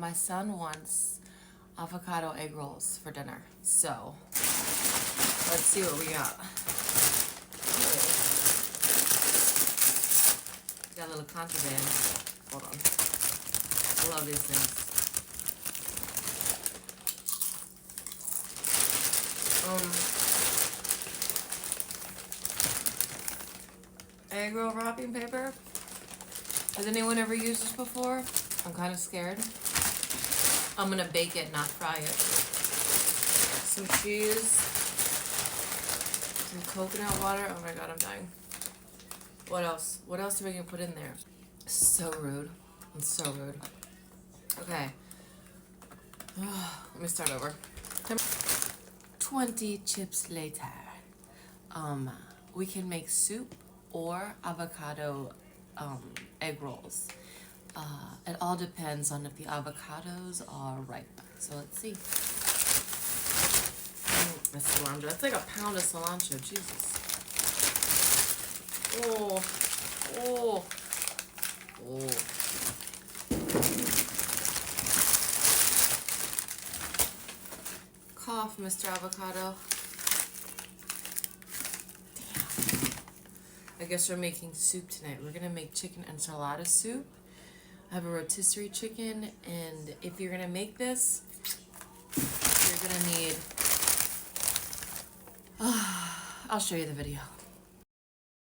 my son wants avocado egg rolls for dinner. So let's see what we got. Got a little contraband. Hold on. I love these things. Egg roll wrapping paper. Has anyone ever used this before? I'm kind of scared. I'm gonna bake it, not fry it. Some cheese. Some coconut water. Oh my god, I'm dying. What else? What else are we gonna put in there? So rude. It's so rude. Okay. Let me start over. 20 chips later. We can make soup or avocado egg rolls. It all depends on if the avocados are ripe. So let's see. The cilantro. That's like a pound of cilantro. Jesus. Oh. Oh. Oh. Cough, Mr. Avocado. I guess we're making soup tonight. We're gonna make chicken enchilada soup. I have a rotisserie chicken, and if you're gonna make this, you're gonna need, I'll show you the video.